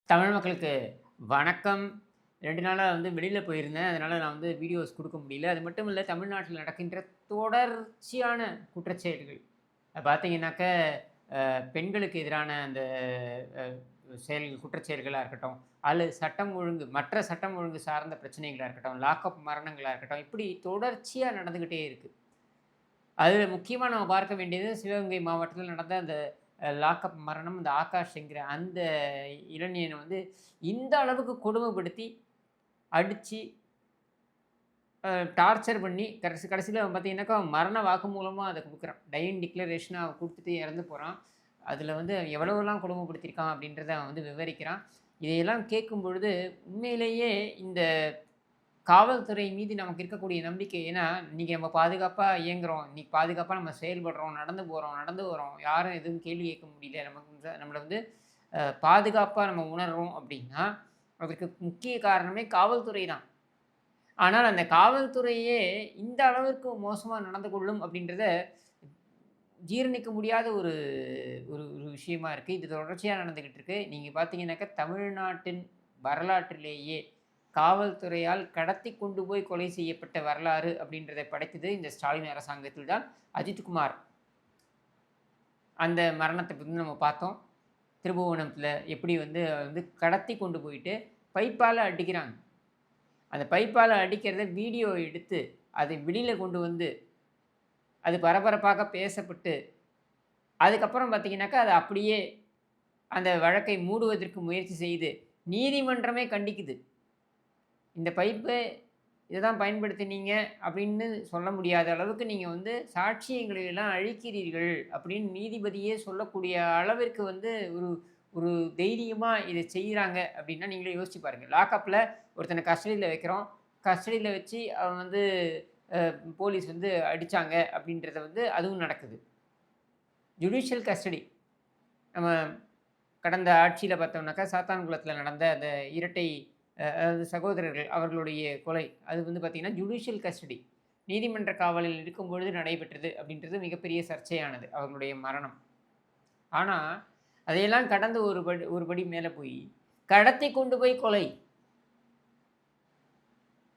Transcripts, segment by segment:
தமிழ் மக்களுக்கு வணக்கம். 2 நாளா வெளியில போயிருந்தேன். அதனால நான் வீடியோஸ் குடுக்க முடியல. அது மட்டும் இல்ல, தமிழ்நாட்டில நடக்கின்ற தொடர்ச்சியான குற்றச்செயல்கள். பார்த்தீங்கன்னாக்க, பெண்களுக்கு எதிரான அந்த அ செயல்கள் குற்றச்செயல்களா இருக்கட்டும், அல்லது சட்டம் ஒழுங்கு மற்ற சட்டம் ஒழுங்கு சார்ந்த பிரச்சனைகளா இருக்கட்டும், லாக்கப் மரணங்களா இருக்கட்டும், இப்படி தொடர்ச்சியா நடந்துகிட்டே இருக்கு. அதுல முக்கியமா நம்ம பார்க்க வேண்டியது சிவகங்கை மாவட்டத்தில நடந்த அந்த லாக்கப் மரணம். இந்த ஆகாஷ்ங்கிற அந்த இளைஞன இந்த அளவுக்கு கொடுமைப்படுத்தி, அடிச்சு, டார்ச்சர் பண்ணி கடைசில பார்த்தீங்கன்னாக்கா, மரண வாக்குமூலமா அத குடுக்குறான். டையிங் டிக்ளரேஷனா அவன் குடுத்துட்டு இறந்து போறான். அதில எவ்வளவெல்லாம் கொடுமைப்படுத்தியிருக்கான் அப்படின்றத அவன் விவரிக்கிறான். இதையெல்லாம் கேட்கும்பொழுது, உண்மையிலேயே இந்த காவல்துறை மீது நமக்கு இருக்கக்கூடிய நம்பிக்கை. ஏன்னா, இன்னைக்கு நம்ம பாதுகாப்பா இயங்குறோம். இன்னைக்கு பாதுகாப்பா நம்ம செயல்படுறோம். நடந்து போறோம், நடந்து வரோம். யாரும் எதுவும் கேள்வி கேட்க முடியல. நமக்கு நம்மள பாதுகாப்பா நம்ம உணர்றோம் அப்படின்னா, அதற்கு முக்கிய காரணமே காவல்துறை தான். ஆனால் அந்த காவல்துறையே இந்த அளவிற்கு மோசமா நடந்து கொள்ளும் அப்படின்றத ஜீரணிக்க முடியாத ஒரு ஒரு ஒரு விஷயமா இருக்கு. இது தொடர்ச்சியா நடந்துகிட்டு இருக்கு. நீங்க பார்த்தீங்கன்னாக்கா, தமிழ்நாட்டின் வரலாற்றிலேயே காவல்துறையால் கடத்தி கொண்டு போய் கொலை செய்யப்பட்ட வரலாறு அப்படின்றதை படைத்தது இந்த ஸ்டாலின் அரசாங்கத்தில் தான். அஜித்குமார் அந்த மரணத்தை நம்ம பார்த்தோம். திருபுவனத்தில எப்படி கடத்தி கொண்டு போயிட்டு பைப்பால அடிக்கிறாங்க. அந்த பைப்பால அடிக்கிறத வீடியோ எடுத்து, அதை வெளியில கொண்டு அது பரபரப்பாக பேசப்பட்டு, அதுக்கப்புறம் பார்த்தீங்கன்னாக்கா, அது அப்படியே அந்த வழக்கை மூடுவதற்கு முயற்சி செய்து, நீதிமன்றமே கண்டிக்குது. இந்த பைப்பு இத தான் பயன்படுத்தினீங்க அப்படின்னு சொல்ல முடியாத அளவுக்கு நீங்க சாட்சியங்களை எல்லாம் அழிக்கிறீர்கள் அப்படின்னு நீதிபதியே சொல்லக்கூடிய அளவிற்கு ஒரு ஒரு தைரியமா இத செய்றாங்க அப்படின்னா, நீங்களே யோசிச்சு பாருங்க. லாக்கப்ல ஒருத்தன கஸ்டடியில வைக்கிறோம். கஸ்டடியில வச்சு அவன் போலீஸ் அடிச்சாங்க அப்படின்றத அதுவும் நடக்குது. Judicial custody. நம்ம கடந்த ஆட்சியில பார்த்தோம்னாக்கா, சாத்தான்குளத்தில நடந்த அந்த இரட்டை அதாவது சகோதரர்கள் அவர்களுடைய கொலை. அது பார்த்தீங்கன்னா, ஜுடிஷியல் கஸ்டடி. நீதிமன்ற காவலில் இருக்கும்பொழுது நடைபெற்றது அப்படின்றது மிகப்பெரிய சர்ச்சையானது, அவர்களுடைய மரணம். ஆனா, அதையெல்லாம் கடந்து ஒரு படி மேல போயி, கடத்தி கொண்டு போய் கொலை.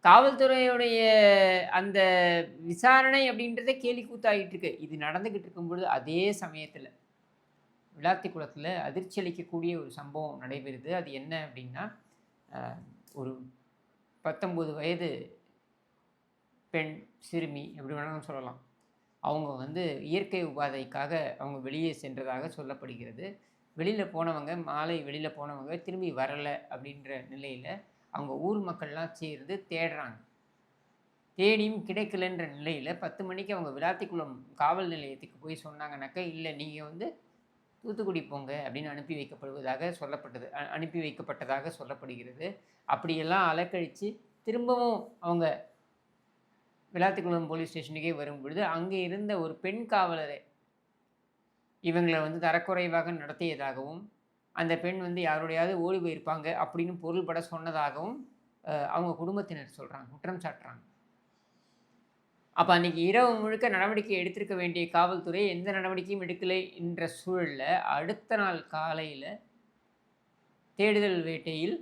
காவல்துறையுடைய அந்த விசாரணை அப்படின்றதே கேலி கூத்தாகிட்டு இருக்கு. இது நடந்துகிட்டு இருக்கும்பொழுது, அதே சமயத்தில விளாத்திக்குளத்தில அதிர்ச்சி அளிக்கக்கூடிய ஒரு சம்பவம் நடைபெறுது. அது என்ன அப்படின்னா, அ ஒரு 19 வயது பெண், சிறுமி எப்படி வேணாலும் சொல்லலாம். அவங்க இயற்கை உபாதைக்காக அவங்க வெளியே சென்றதாக சொல்லப்படுகிறது. வெளியில போனவங்க, மாலை வெளியில போனவங்க திரும்பி வரல அப்படின்ற நிலையில, அவங்க ஊர் மக்கள்லாம் சேர்ந்து தேடுறாங்க. தேடியும் கிடைக்கலன்ற நிலையில 10 மணிக்கு அவங்க விளாத்திக்குளம் காவல் நிலையத்துக்கு போய் சொன்னாங்கனாக்கா, "இல்ல நீங்க தூத்துக்குடி போங்க" அப்படின்னு அனுப்பி வைக்கப்பட்டதாக சொல்லப்படுகிறது. அப்படியெல்லாம் அலைக்கழிச்சு திரும்பவும் அவங்க விளாத்திக்குளம் போலீஸ் ஸ்டேஷனுக்கே வரும்பொழுது, அங்கே இருந்த ஒரு பெண் காவலரை இவங்கள தரக்குறைவாக நடத்தியதாகவும், அந்த பெண் யாரோடையாவது ஓடி போயிருப்பாங்க அப்படின்னு பொருள்பட சொன்னதாகவும், அவங்க குடும்பத்தினர் சொல்றாங்க. குற்றம் சாட்டுறாங்க. அப்ப அன்னைக்கு இரவு முழுக்க நடவடிக்கை எடுத்திருக்க வேண்டிய காவல்துறை எந்த நடவடிக்கையும் எடுக்கலை என்ற சூழல்ல, அடுத்த நாள் காலையில தேடுதல் வேட்டையில்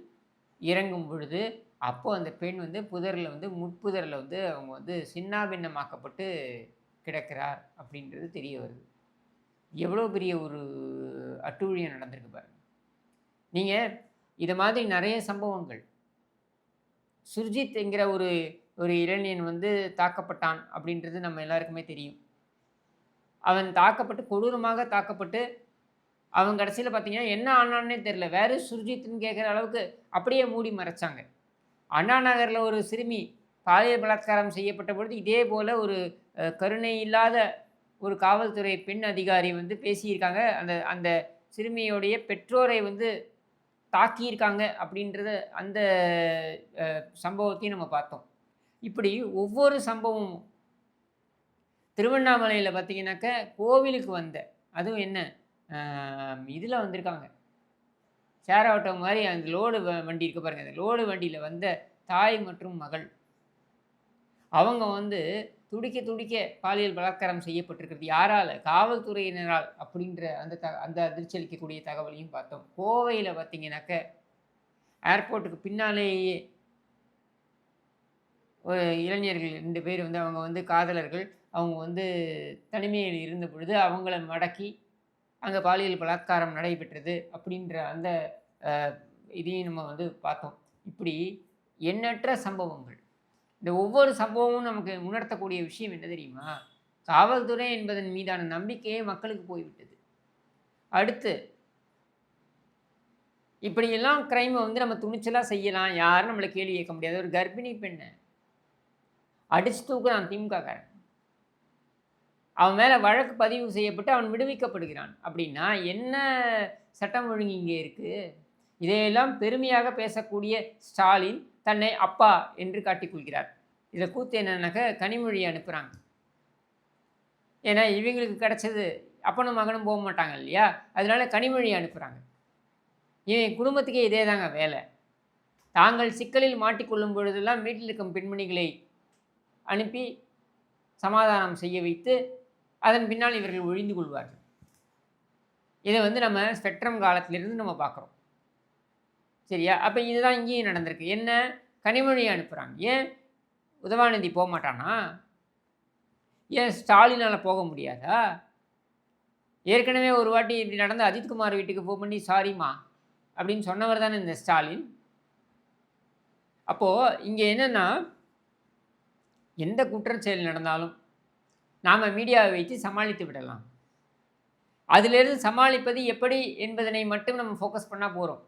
இறங்கும் பொழுது, அப்போ அந்த பெண் புதர்ல முட்புதர்ல அவங்க சின்னாபின்னமாக்கப்பட்டு கிடக்கிறார் அப்படின்றது தெரிய வருது. எவ்வளோ பெரிய ஒரு அட்டூழியம் நடந்திருக்கு பாருங்க. நீங்க இத மாதிரி நெறைய சம்பவங்கள். சுர்ஜித் என்கிற ஒரு ஒரு இளைஞன் தாக்கப்பட்டான் அப்படின்றது நம்ம எல்லாருக்குமே தெரியும். அவன் தாக்கப்பட்டு கொடூரமாக தாக்கப்பட்டு, அவன் கடைசியில பார்த்தீங்கன்னா, என்ன ஆனான்னே தெரியல. வேர் இஸ் சுர்ஜித்ன்னு கேட்கிற அளவுக்கு அப்படியே மூடி மறைச்சாங்க. அண்ணா நகர்ல ஒரு சிறுமி பாலியல் பலாத்காரம் செய்யப்பட்ட பொழுது, இதே போல ஒரு கருணை இல்லாத ஒரு காவல்துறை பெண் அதிகாரி பேசியிருக்காங்க. அந்த அந்த சிறுமியுடைய பெற்றோரை தாக்கியிருக்காங்க அப்படின்றத அந்த சம்பவத்தையும் நம்ம பார்த்தோம். இப்படி ஒவ்வொரு சம்பவமும் திருவண்ணாமலையில பார்த்தீங்கன்னாக்க, கோவிலுக்கு அதுவும் என்ன இதில வந்திருக்காங்க. ஷேர் ஆட்டோ மாரி அந்த லோடு வண்டி இருக்கு பாருங்க. அந்த லோடு வண்டியில தாய் மற்றும் மகள். அவங்க துடிக்க துடிக்க பாலியல் பலாத்காரம் செய்யப்பட்டிருக்கிறது. யாரால? காவல்துறையினரால் அப்படின்ற அந்த அதிர்ச்சி அளிக்கக்கூடிய தகவலையும் பார்த்தோம். கோவையில பார்த்தீங்கன்னாக்க, ஏர்போர்ட்டுக்கு பின்னாலேயே ஒரு இளைஞர்கள் 2 பேர் வந்து அவங்க வந்து காதலர்கள். அவங்க வந்து தனிமையில் இருந்த பொழுது அவங்கள மடக்கி, அங்க பாலியல் பலாத்காரம் நடைபெற்றது அப்படின்ற அந்த அ இதையும் நம்ம வந்து பார்த்தோம். இப்படி எண்ணற்ற சம்பவங்கள். இந்த ஒவ்வொரு சம்பவமும் நமக்கு உணர்த்தக்கூடிய விஷயம் என்ன தெரியுமா? காவல்துறை என்பதன் மீதான நம்பிக்கையே மக்களுக்கு போய்விட்டது. அடுத்து இப்படியெல்லாம் கிரைம வந்து நம்ம துணிச்சலா செய்யலாம். யாரும் நம்மள கேள்வி கேட்க முடியாது. ஒரு கர்ப்பிணி பெண்ண அடிச்சு தூக்குறான் திமுககாரன். அவன் மேல வழக்கு பதிவு செய்யப்பட்டு அவன் விடுவிக்கப்படுகிறான். அப்படின்னா என்ன சட்டம் ஒழுங்கு இங்கே இருக்கு? இதையெல்லாம் பெருமையாக பேசக்கூடிய ஸ்டாலின் தன்னை அப்பா என்று காட்டிக்கொள்கிறார். இதில கூத்து என்னன்னாக்க கனிமொழி அனுப்புறாங்க. ஏன்னா இவங்களுக்கு கிடைச்சது அப்பனும் மகனும் போ மாட்டாங்க இல்லையா? அதனால கனிமொழி அனுப்புறாங்க. இவன் குடும்பத்துக்கே இதே தாங்க வேலை. தாங்கள் சிக்கலில் மாட்டிக்கொள்ளும் பொழுதெல்லாம் வீட்டில் இருக்கும் பெண்மணிகளை அனுப்பி சமாதானம் செய்ய வைத்து, அதன் பின்னால் இவர்கள் ஒழிந்து கொள்வார்கள். இதை வந்து நம்ம ஸ்பெக்ட்ரம் காலத்திலிருந்து நம்ம பார்க்குறோம். சரியா? அப்ப இதுதான் இங்கேயும் நடந்திருக்கு. என்ன? கனிமொழிய அனுப்புறாங்க. ஏன்? உதவாநிதி போமாட்டானா? ஏன் ஸ்டாலினால போக முடியாதா? ஏற்கனவே ஒரு வாட்டி இப்படி நடந்த அஜித்குமார் வீட்டுக்கு ஃபோன் பண்ணி சாரிம்மா அப்படின்னு சொன்னவர் தானே இந்த ஸ்டாலின். அப்போ இங்க என்னன்னா, எந்த குற்றச்செயல் நடந்தாலும் நாம மீடியாவை வைத்து சமாளித்து விடலாம். அதிலிருந்து சமாளிப்பது எப்படி என்பதனை மட்டும் நம்ம ஃபோக்கஸ் பண்ணா போறோம்.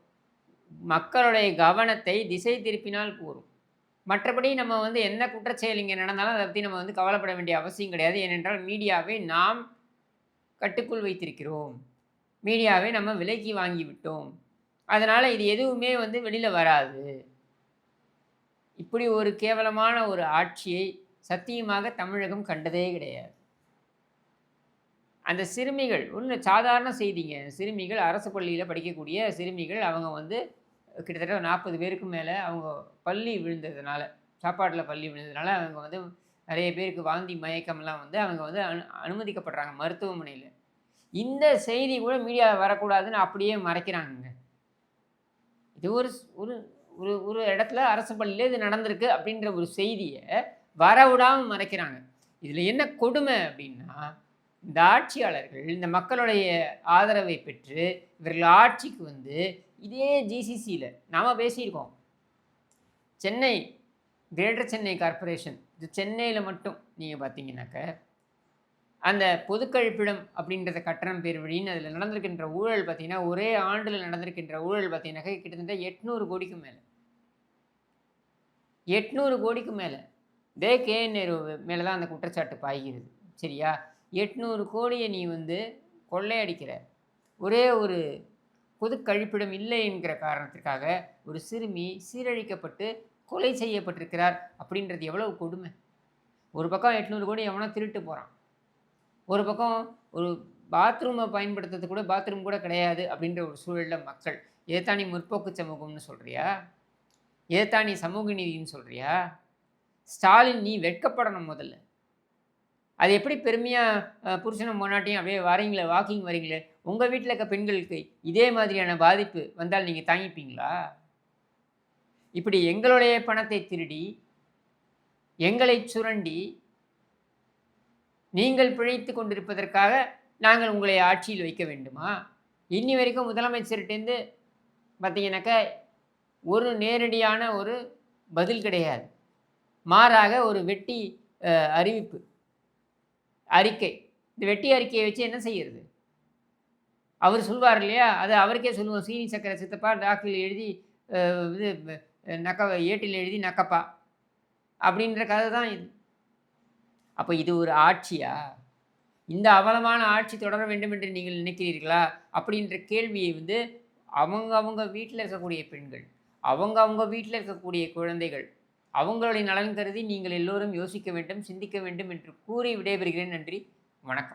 மக்களுடைய கவனத்தை திசை திருப்பினால் போதும். மற்றபடி நம்ம வந்து என்ன குற்றச்செயல் இங்கே நடந்தாலும் அதை பற்றி நம்ம வந்து கவலைப்பட வேண்டிய அவசியம் கிடையாது. ஏனென்றால் மீடியாவை நாம் கட்டுக்குள் வைத்திருக்கிறோம். மீடியாவை நம்ம விலைக்கு வாங்கி விட்டோம். அதனால் இது எதுவுமே வந்து வெளியில் வராது. இப்படி ஒரு கேவலமான ஒரு ஆட்சியை சத்தியமாக தமிழகம் கண்டதே கிடையாது. அந்த சிறுமிகள் ஒன்று சாதாரண செய்திங்க. சிறுமிகள் அரசு பள்ளியில் படிக்கக்கூடிய சிறுமிகள் அவங்க வந்து கிட்டத்தட்ட 40 பேருக்கும் மேலே அவங்க பள்ளி விழுந்ததுனால, சாப்பாட்டில் பள்ளி விழுந்ததுனால அவங்க வந்து நிறைய பேருக்கு வாந்தி மயக்கம்லாம் வந்து அவங்க வந்து அனுமதிக்கப்படுறாங்க மருத்துவமனையில். இந்த செய்தி கூட மீடியாவில் வரக்கூடாதுன்னு அப்படியே மறைக்கிறாங்கங்க. இது ஒரு ஒரு ஒரு ஒரு இடத்துல அரசு பள்ளியில் இது நடந்திருக்கு அப்படின்ற ஒரு செய்தியை வரவிடாமல் மறைக்கிறாங்க. இதில் என்ன கொடுமை அப்படின்னா, இந்த ஆட்சியாளர்கள் இந்த மக்களுடைய ஆதரவை பெற்று இவர்கள் ஆட்சிக்கு வந்து இதே ஜிசிசியில் நாம் பேசியிருக்கோம். சென்னை கிரேட்டர் சென்னை கார்ப்பரேஷன் இது சென்னையில் மட்டும் நீங்கள் பார்த்தீங்கன்னாக்க அந்த பொதுக்கழிப்பிடம் அப்படின்றத கட்டணம் பேர் வழின்னு அதில் நடந்திருக்கின்ற ஊழல் பார்த்தீங்கன்னா, ஒரே ஆண்டில் நடந்திருக்கின்ற ஊழல் பார்த்தீங்கன்னாக்க கிட்டத்தட்ட 800 கோடிக்கு மேலே. 800 கோடிக்கு மேலே. இதே கேஎன் நேரு மேலே தான் அந்த குற்றச்சாட்டு பாய்கிறது. சரியா? 800 கோடியை நீ வந்து கொள்ளையடிக்கிற. ஒரே ஒரு பொது கழிப்பிடம் இல்லை என்கிற காரணத்திற்காக ஒரு சிறுமி சீரழிக்கப்பட்டு கொலை செய்யப்பட்டிருக்கிறார் அப்படின்றது எவ்வளவு கொடுமை. ஒரு பக்கம் 800 கோடி எவனோ திருட்டு போகிறான். ஒரு பக்கம் ஒரு பாத்ரூமை பயன்படுத்துறது கூட பாத்ரூம் கூட கிடையாது அப்படின்ற ஒரு சூழலில் மக்கள். இதைத்தான் நீ முற்போக்கு சமூகம்னு சொல்கிறியா? இதைத்தான் நீ சமூக நீதின்னு சொல்கிறியா? ஸ்டாலின் நீ வெட்கப்படணும் முதல்ல. அது எப்படி பெருமையாக புருஷனும் பொண்டாட்டியும் அப்படியே வரீங்களே வாக்கிங் வரீங்களே, உங்கள் வீட்டில் இருக்க பெண்களுக்கு இதே மாதிரியான பாதிப்பு வந்தால் நீங்கள் தாங்கிப்பீங்களா? இப்படி எங்களுடைய பணத்தை திருடி எங்களை சுரண்டி நீங்கள் பிழைத்து கொண்டிருப்பதற்காக நாங்கள் உங்களை ஆட்சியில் வைக்க வேண்டுமா? இன்னி வரைக்கும் முதலமைச்சர்கிட்டேருந்து பார்த்தீங்கன்னாக்கா ஒரு நேரடியான ஒரு பதில் கிடையாது. மாறாக ஒரு வெட்டி அறிக்கை. இந்த வெட்டி அறிக்கையை வச்சு என்ன செய்கிறது? அவர் சொல்வார் இல்லையா? அது அவருக்கே சொல்லுவோம். சீனி சக்கரை சித்தப்பா டாக்கில் எழுதி இது ஏட்டில் எழுதி நக்கப்பா அப்படின்ற கதை தான் இது. அப்போ இது ஒரு ஆட்சியா? இந்த அவலமான ஆட்சி தொடர வேண்டும் என்று நீங்கள் நினைக்கிறீர்களா? அப்படின்ற கேள்வியை வந்து அவங்க வீட்டில் இருக்கக்கூடிய பெண்கள், அவங்க வீட்டில் இருக்கக்கூடிய குழந்தைகள், அவங்களுடைய நலன் கருதி நீங்கள் எல்லோரும் யோசிக்க வேண்டும், சிந்திக்க வேண்டும் என்று கூறி விடைபெறுகிறேன். நன்றி, வணக்கம்.